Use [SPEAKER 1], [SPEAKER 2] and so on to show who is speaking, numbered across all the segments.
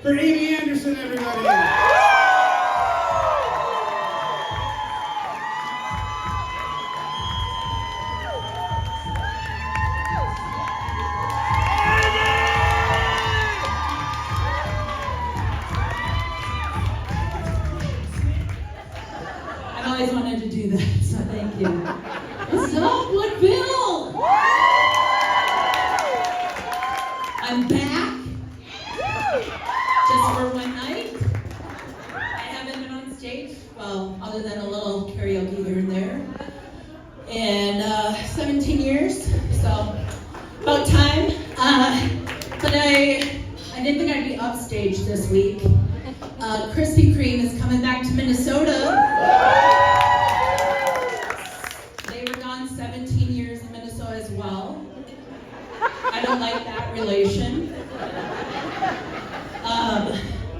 [SPEAKER 1] for Aimee Anderson, everybody.
[SPEAKER 2] I always wanted to do that, so thank you. What's up, Woodville? I'm back. Just for one night. I haven't been on stage, well, other than a little karaoke here and there, in 17 years, so about time. But I didn't think I'd be upstage this week. Krispy Kreme is coming back to Minnesota. They were gone 17 years in Minnesota as well. I don't like that relation.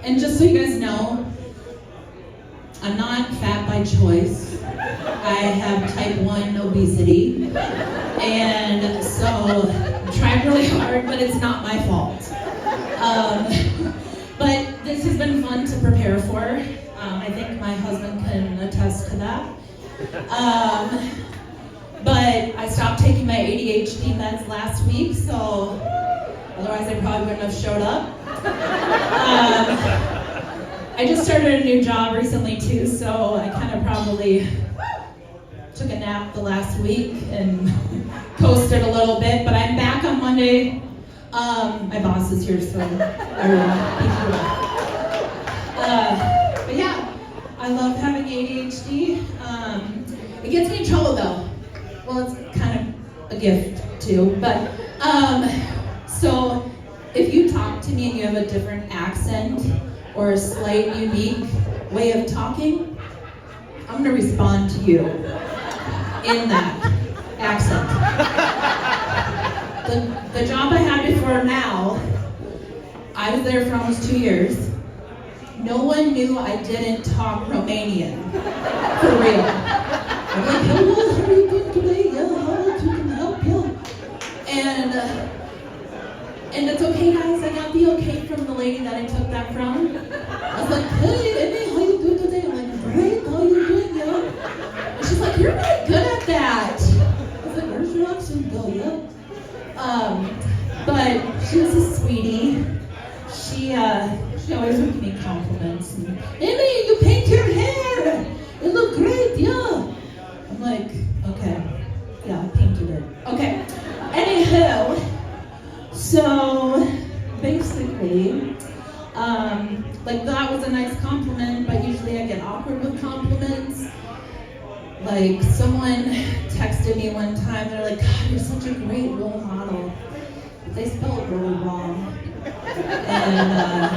[SPEAKER 2] And just so you guys know, I'm not fat by choice. I have type 1 obesity. And so I tried really hard, but it's not my fault. But this has been fun to prepare for. I think my husband can attest to that. But I stopped taking my ADHD meds last week, so otherwise I probably wouldn't have showed up. I just started a new job recently too, so I kind of probably took a nap the last week and coasted a little bit, but I'm back on Monday. My boss is here, so I will pick you up. But yeah, I love having ADHD. It gets me in trouble though. Well, it's kind of a gift too, but so if you talk to me and you have a different accent or a slight unique way of talking, I'm gonna respond to you in that accent. The job I had before now, I was there for almost 2 years. No one knew I didn't talk Romanian, for real. I'm like, hello, how are you doing today? Yeah, how can I help you? And it's okay, guys. I got the okay from the lady that I took that from. I was like, hey, Aimee, how you doing today? I'm like, great, how you doing, yeah? And she's like, you're really good at that. I was like, where's your accent go, yeah? But she was a sweetie. She always would give me compliments. And, Aimee, you paint your hair. It looked great, yeah. I'm like, okay, yeah, I painted it. Okay, anywho, so basically, like that was a nice compliment, but usually I get awkward with compliments. Like someone texted me one time, they're like, God, you're such a great role model. But they spelled it really wrong. And,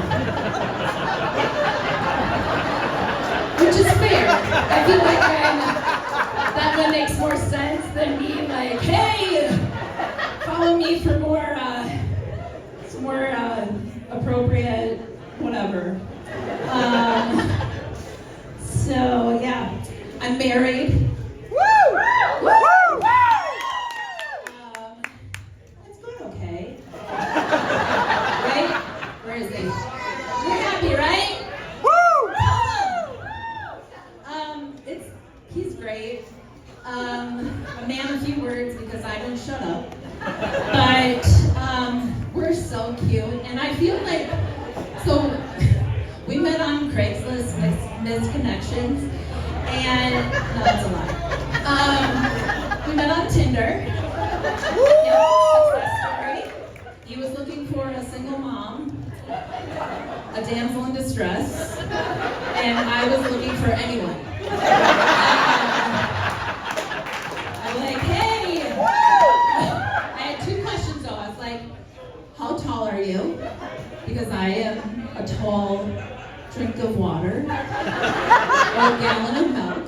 [SPEAKER 2] which is fair. I feel like that one makes more sense than me like, hey, follow me for more, some more appropriate whatever. So yeah, I'm married. Woo! Woo! Woo! It's going okay. Right? Where is he? You're happy, right? Woo! He's great. A man of few words because I don't shut up. But we're so cute, and I feel like so we met on Craigslist, Misconnections, and no, that's a lie. We met on Tinder. Yeah, success story. He was looking for a single mom, a damsel in distress, and I was looking for anyone. I'm like, hey! I had 2 questions though. I was like, how tall are you? Because I am a tall drink of water, or a gallon of milk.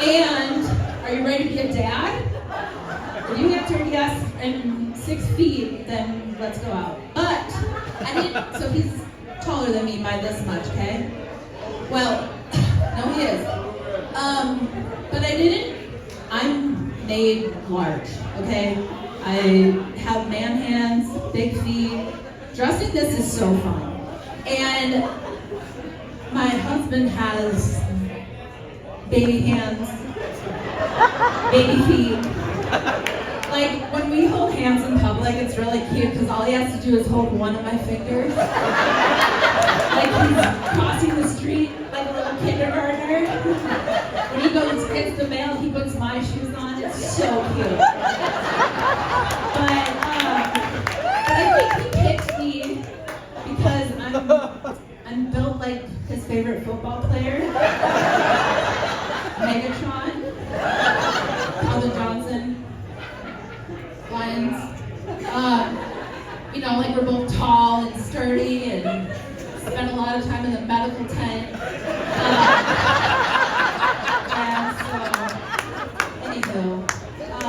[SPEAKER 2] And are you ready to be a dad? If you answered yes and 6 feet, then let's go out. But I didn't, so he's taller than me by this much, okay? Well, no he is. But I'm made large, okay? I have man hands, big feet. Dressing this is so fun. And my husband has baby hands, baby feet. Like, when we hold hands in public, it's really cute because all he has to do is hold one of my fingers. Like he's crossing the street like a little kindergartner. When he gets the mail, he puts my shoes on. It's so cute. But I think he picked me because I'm built like his favorite football player, Megatron, Calvin Johnson, Lions. You know, like we're both tall and sturdy and spend a lot of time in the medical tent. And so, anywho, I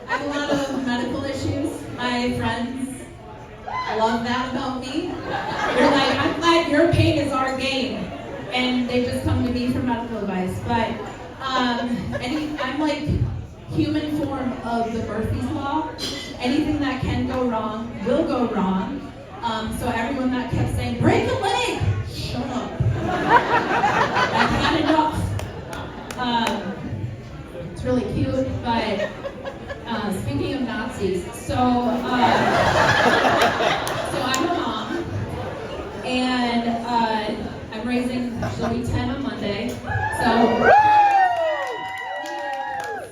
[SPEAKER 2] have a lot of medical issues. My friends love that about me. They're like, I'm glad your pain is our game. And they just come to me for medical advice. But I'm like human form of the Murphy's Law. Anything that can go wrong will go wrong. So everyone that kept saying, break a leg, shut up. I've had enough. It's really cute, but speaking of Nazis, so I'm a mom, and I'm raising, she'll be 10 on Monday, so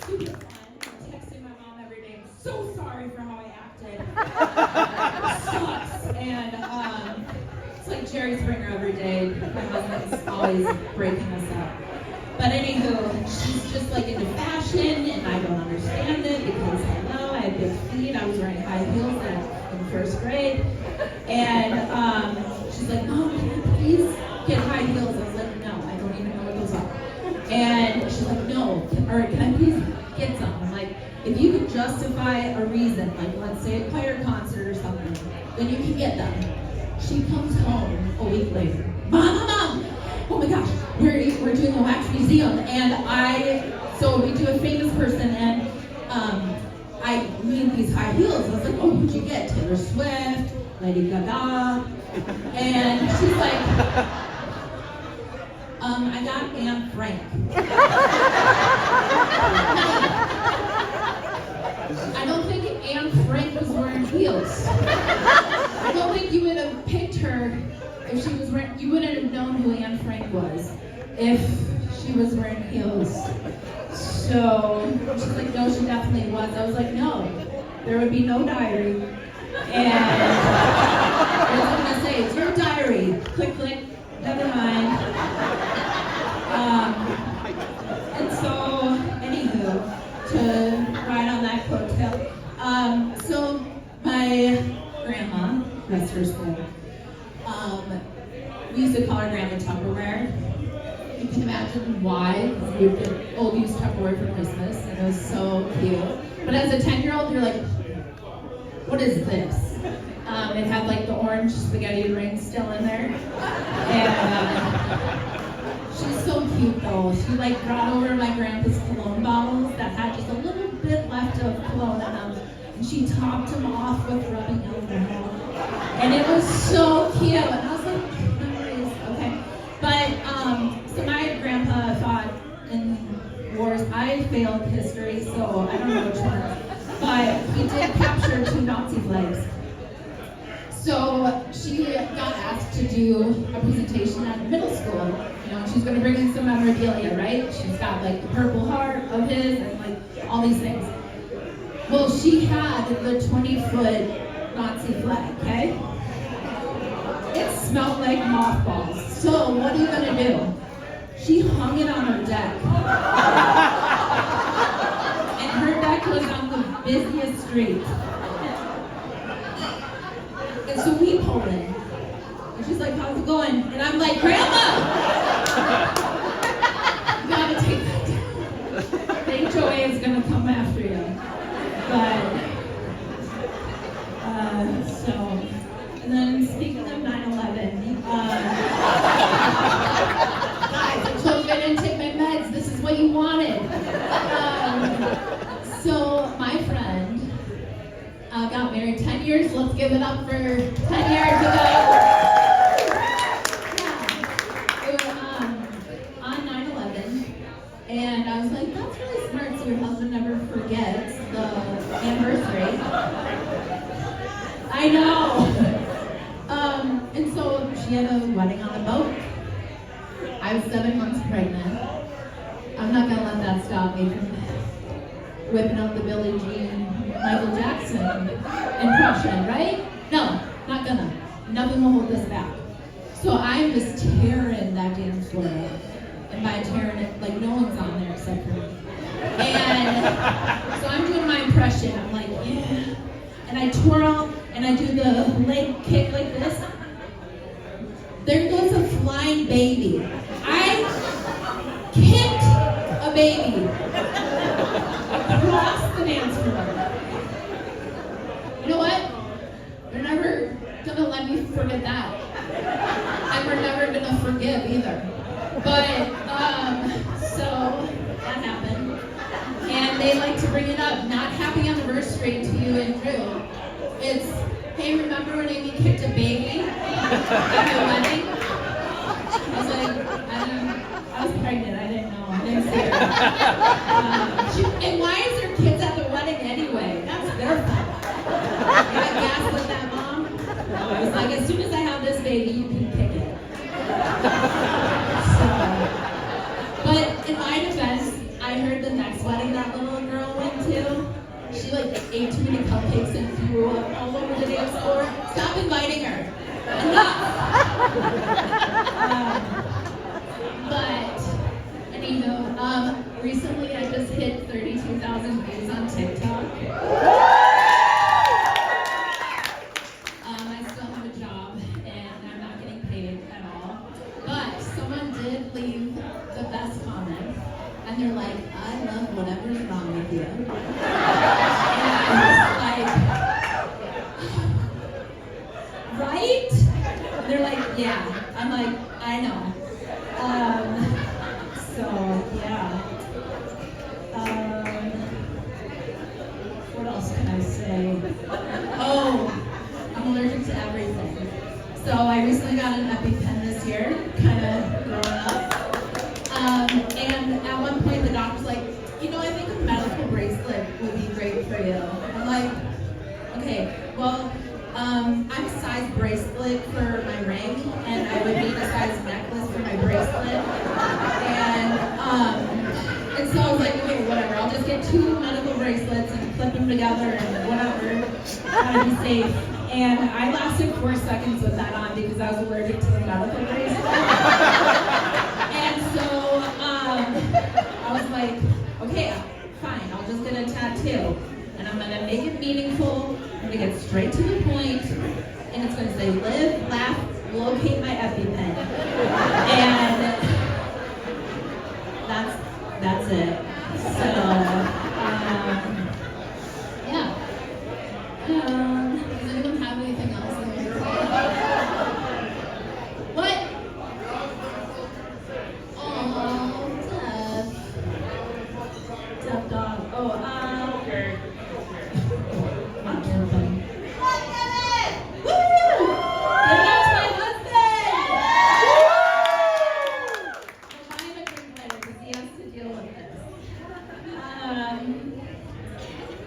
[SPEAKER 2] super fun. I'm texting my mom every day, I'm so sorry for how I acted. It sucks. And it's like Jerry Springer every day. My husband's always breaking us up. But anywho, she's just like into fashion, and I don't understand it because hello, I have big feet. I was wearing high heels in first grade, and she's like, "Mom, can I please get high heels?" I was like, "No, I don't even know what those are." And she's like, "No, can I please get some?" I'm like, if you can justify a reason, like let's say a choir concert or something, then you can get them. She comes home a week later. Mom, oh my gosh, we're doing a wax museum, and so we do a famous person, and I need these high heels. I was like, oh, who'd you get? Taylor Swift, Lady Gaga, and she's like, I got Anne Frank. I don't think Anne Frank was wearing heels. I don't think you would have picked her if she was wearing, you wouldn't have known who Anne Frank was if she was wearing heels. So she's like, no, she definitely was. I was like, no, there would be no diary. And I was going to say, it's your diary. Click, click, never mind. And so, anywho, to ride on that coattail. So my grandma, rest her soul, we used to call her Grandma Tupperware. You can imagine why. We would old used Tupperware for Christmas, and it was so cute. But as a 10-year-old, you're like, what is this? It had like the orange spaghetti ring still in there. And she's so cute though. She like brought over my grandpa's cologne bottles that had just a little bit left of cologne in them. And she topped them off with rubbing alcohol. And it was so cute. And I was like, memories, okay. But, so my grandpa fought in wars. I failed history, so I don't know which one. But he did capture 2 Nazi flags. So she got asked to do a presentation at middle school. You know, she's going to bring in some memorabilia, right? She's got like the Purple Heart of his and like all these things. Well, she had the 20-foot Nazi flag, okay? It smelled like mothballs. So what are you going to do? She hung it on her deck. And her deck was on the busiest street. And so we pull in. And she's like, how's it going? And I'm like, Grandma! You gotta take that down. The HOA is gonna come after you. But, and then speaking of 9/11, guys, I told you I didn't take my meds. This is what you wanted. So my friend got married 10 years. Let's give it up for 10 years ago. anniversary. I know. And so she had a wedding on a boat. I was 7 months pregnant. I'm not gonna let that stop me from whipping out the Billie Jean, Michael Jackson impression, right? No, not gonna. Nothing will hold us back. So I'm just tearing that damn floor up. And by tearing it, like no one's on there except for me. And so I'm doing my impression. I'm like, yeah. And I twirl and I do the leg kick like this. There goes a flying baby. I kicked a baby across the dance floor. You know what? They're never gonna let me forget that. And we're never gonna forgive either. But, so that happened. And they like to bring it up, not happy anniversary to you and Drew. It's, hey, remember when Aimee kicked a baby at my wedding? I was like, I was pregnant, I didn't know, I didn't see her. And why is there kids at the wedding anyway? That's their fault. I got gaslit that mom. I was like, as soon as I have this baby, you can kick it. But in my defense, I heard the next wedding that little girl went to, she like ate too many cupcakes and threw up all over the dance floor. Stop inviting her. Enough. But anywho, recently I just hit 32,000 views on TikTok. I still have a job and I'm not getting paid at all. But someone did leave the best comment. And they're like, I love whatever's wrong with you. And I was like, right? And they're like, yeah. I'm like, I know. So, yeah. What else can I say? Oh, I'm allergic to everything. So I recently got an EpiPen this year, kind of growing up. And at one point the doctor's like, you know, I think a medical bracelet would be great for you. I'm like, okay, well, I'm a size bracelet for my ring, and I would need a size necklace for my bracelet. And so I was like, okay, whatever, I'll just get 2 medical bracelets and clip them together and whatever, gotta be safe. And I lasted 4 seconds with that on because I was allergic to the medical bracelet. And so I was like, okay, fine, I'll just get a tattoo. And I'm gonna make it meaningful, I'm gonna get straight to the point, and it's gonna say, live, laugh, locate my EpiPen. And that's it. So, yeah. Does anyone have anything else in there? What? Oh, Deaf dog. Oh, okay. I'm kidding. Woo! Give it up to my husband! We'll buy him a drink later because he has to deal with this.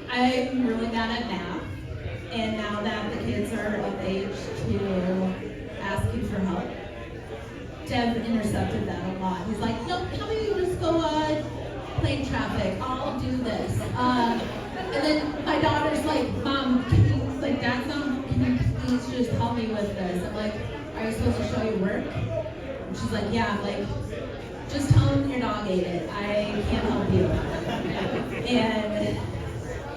[SPEAKER 2] I'm really bad at math, and now that the kids are of age to ask you for help, Deb intercepted that a lot. He's like, no, how about you just go plane traffic? I'll do this. And then my daughter's like, Mom, can you, like, Dad's not, can you please just help me with this? I'm like, are you supposed to show you work? And she's like, yeah. I'm like, just tell him your dog ate it. I can't help you. And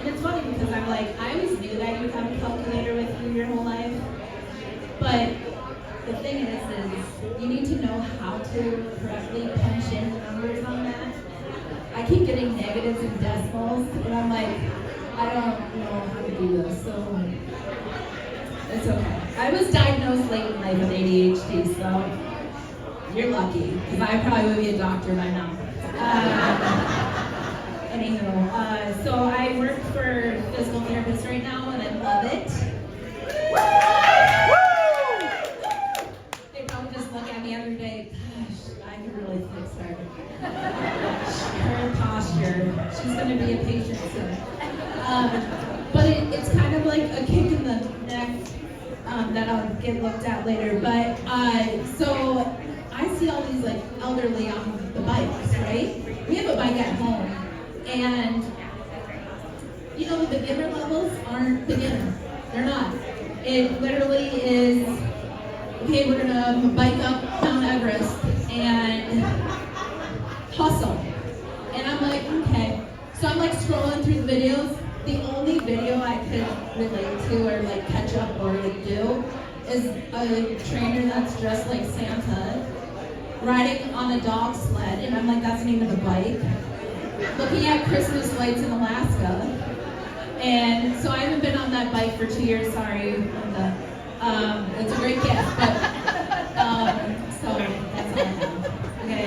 [SPEAKER 2] it's funny because I'm like, I always knew that you'd have a calculator with you your whole life. But the thing is you need to know how to correctly punch in the numbers on that. I keep getting negatives and decimals, and I'm like, I don't know how to do this, so it's okay. I was diagnosed late in life with ADHD, so you're lucky, because I probably would be a doctor by now. Anywho, so I work for a physical therapist right now, and I love it. They probably just look at me every day. Gosh, I could really fix her. Her posture. She's going to be a patient soon. that I'll get looked at later. But so I see all these like elderly on the bikes, right? We have a bike at home, and you know the beginner levels aren't beginner. They're not. It literally is, okay, we're gonna bike up Mount Everest and hustle. And I'm like, okay. So I'm like scrolling through the videos. The only video I could relate to or like catch up or like do is a trainer that's dressed like Santa riding on a dog sled, and I'm like, that's the name of the bike. Looking at Christmas lights in Alaska. And so I haven't been on that bike for 2 years, sorry, Linda. It's a great gift, but so that's all I have. Okay.